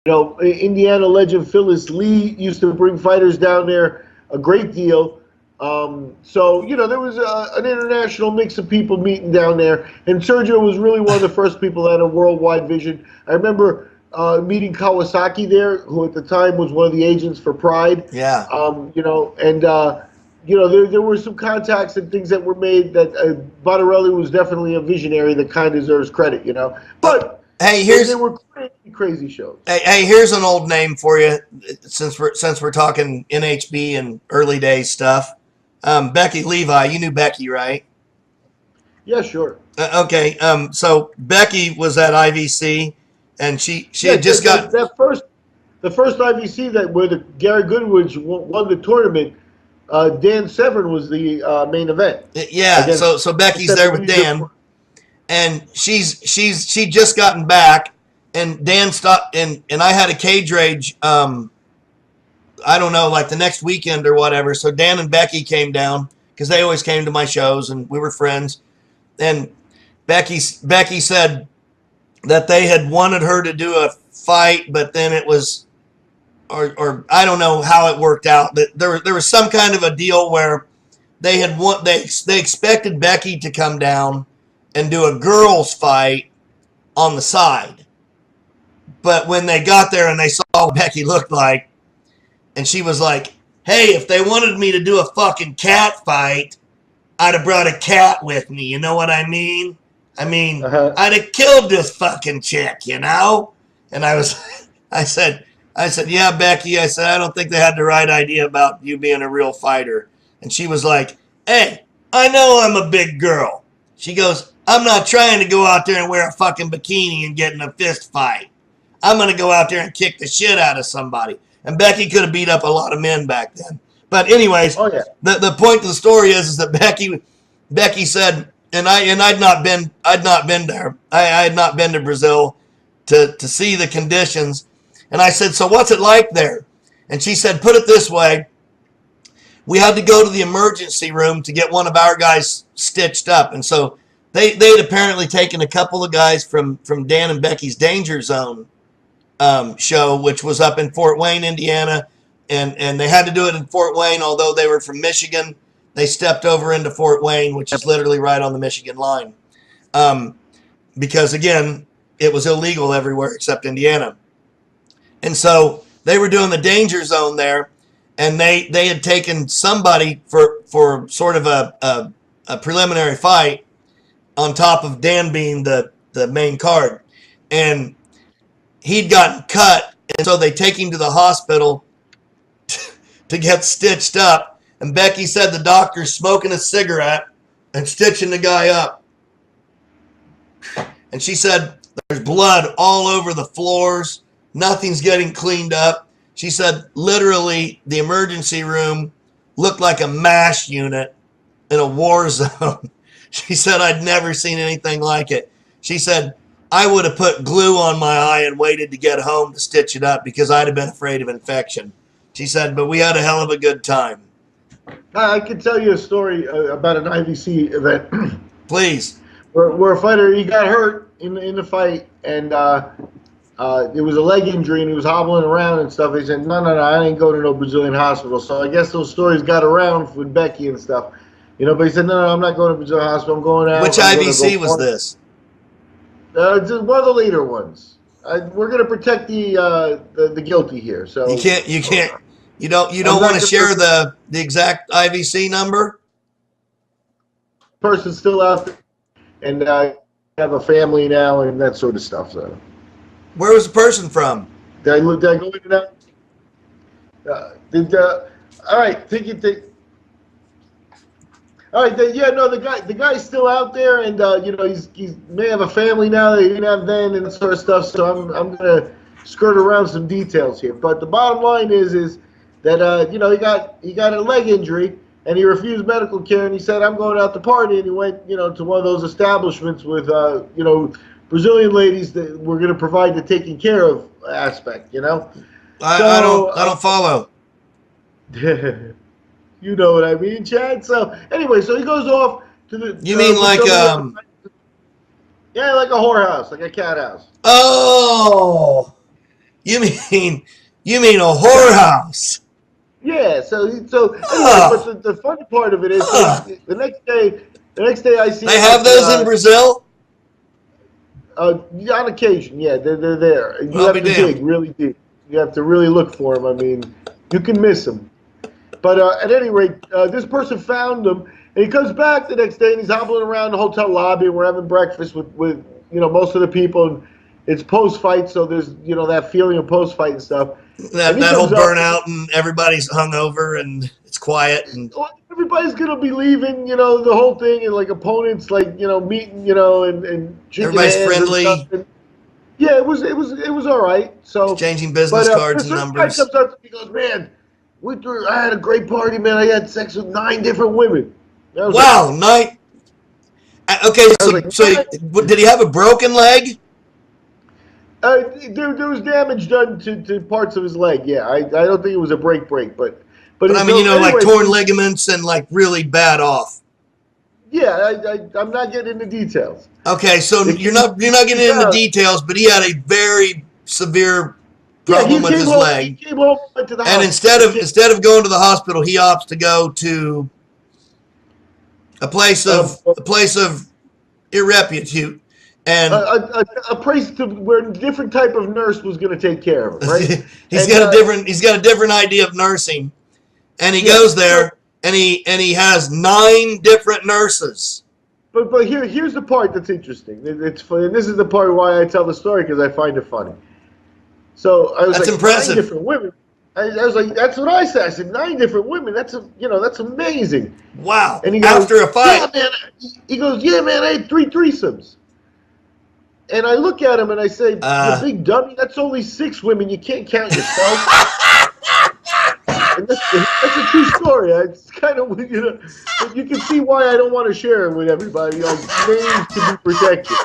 Indiana legend Phyllis Lee used to bring fighters down there a great deal. So there was an international mix of people meeting down there, and Sergio was really one of the first people that had a worldwide vision. I remember meeting Kawasaki there, who at the time was one of the agents for Pride. Yeah. There were some contacts and things that were made that Bottarelli was definitely a visionary that kind of deserves credit, But hey, they were crazy shows. Hey, here's an old name for you, since we're talking NHB and early days stuff. Becky Levi, you knew Becky, right? Yeah, sure. Okay. So Becky was at IVC, and she had just got the first IVC where the Gary Goodwin won the tournament. Dan Severn was the main event. Yeah. So Becky's there with Dan, and she just gotten back, and Dan stopped, and I had a cage rage. I don't know, like the next weekend or whatever. So Dan and Becky came down because they always came to my shows, and we were friends. And Becky said that they had wanted her to do a fight, but then it was, or I don't know how it worked out, but there was some kind of a deal where they expected Becky to come down and do a girls fight on the side. But when they got there and they saw what Becky looked like, and she was like, hey, if they wanted me to do a fucking cat fight, I'd have brought a cat with me. You know what I mean? I'd have killed this fucking chick, And I said, yeah, Becky. I said, I don't think they had the right idea about you being a real fighter. And she was like, hey, I know I'm a big girl. She goes, I'm not trying to go out there and wear a fucking bikini and get in a fist fight. I'm going to go out there and kick the shit out of somebody. And Becky could have beat up a lot of men back then. But anyways, the point of the story is that Becky said, and I'd not been there. I had not been to Brazil to see the conditions. And I said, so what's it like there? And she said, put it this way. We had to go to the emergency room to get one of our guys stitched up. And so they'd apparently taken a couple of guys from Dan and Becky's Danger Zone show, which was up in Fort Wayne, Indiana. And they had to do it in Fort Wayne, although they were from Michigan. They stepped over into Fort Wayne, which is literally right on the Michigan line. Because, again, it was illegal everywhere except Indiana. And so they were doing the Danger Zone there, and they had taken somebody for sort of a preliminary fight on top of Dan being the main card. And he'd gotten cut, and so they take him to the hospital to get stitched up. And Becky said the doctor's smoking a cigarette and stitching the guy up. And she said there's blood all over the floors. Nothing's getting cleaned up. She said literally the emergency room looked like a MASH unit in a war zone. She said I'd never seen anything like it. She said I would have put glue on my eye and waited to get home to stitch it up because I'd have been afraid of infection. She said, but we had a hell of a good time. I can tell you a story about an IVC event. Please. Where a fighter, he got hurt in the fight, and it was a leg injury, and he was hobbling around and stuff. He said, no, I ain't going to no Brazilian hospital. So I guess those stories got around with Becky and stuff. But he said, no, I'm not going to Brazilian hospital. I'm going out. Which IVC was this? Just one of the later ones. We're going to protect the guilty here. So you don't want to share the exact IVC number? Person's still out there, and I have a family now and that sort of stuff. So, where was the person from? Did I go into that? All right, think. All right, the guy's still out there, and he may have a family now that he didn't have then, and that sort of stuff. So I'm gonna skirt around some details here. But the bottom line is that he got a leg injury, and he refused medical care, and he said I'm going out to party, and he went to one of those establishments with Brazilian ladies that were going to provide the taking care of aspect. I don't follow. You know what I mean, Chad? So anyway, so he goes off to the. You mean like Yeah, like a whorehouse, like a cat house. Oh. You mean a whorehouse? Yeah. So anyway, but the funny part of it is the next day I see. They have those in Brazil. On occasion, yeah, they're there. You I'll have to dig really deep. You have to really look for them. I mean, you can miss them. But at any rate, this person found them, and he comes back the next day, and he's hobbling around the hotel lobby, and we're having breakfast with most of the people. And it's post-fight, so there's that feeling of post-fight and stuff. That whole burnout, and everybody's hungover, and it's quiet, and everybody's gonna be leaving, the whole thing, and like opponents, like meeting, and everybody's friendly. And yeah, it was all right. So exchanging business cards and numbers. Guy comes up to me, he goes, "Man, I had a great party, man. I had sex with 9 different women." Wow, 9. Okay, so did he have a broken leg? There was damage done to parts of his leg. Yeah, I don't think it was a break, but I mean, anyway, like torn ligaments and like really bad off. Yeah, I'm not getting into details. Okay, so you're not getting into details, but he had a very severe problem with his leg. He came home, went to the and hospital. instead of going to the hospital, he opts to go to a place of irreputable. And a place where a different type of nurse was going to take care of him, right? he's got a different idea of nursing, and he goes there, and he has 9 different nurses. But here's the part that's interesting. It's funny, and this is the part why I tell the story, because I find it funny. So I was that's like, impressive. 9 different women. I was like, that's what I said. I said 9 different women. That's amazing. Wow. And he goes, after a fight, yeah, man. He goes, yeah, man. I had 3 threesomes. And I look at him and I say, you big dummy, that's only 6 women. You can't count yourself. And that's a true story. It's kind of, but you can see why I don't want to share it with everybody. Names to be protected.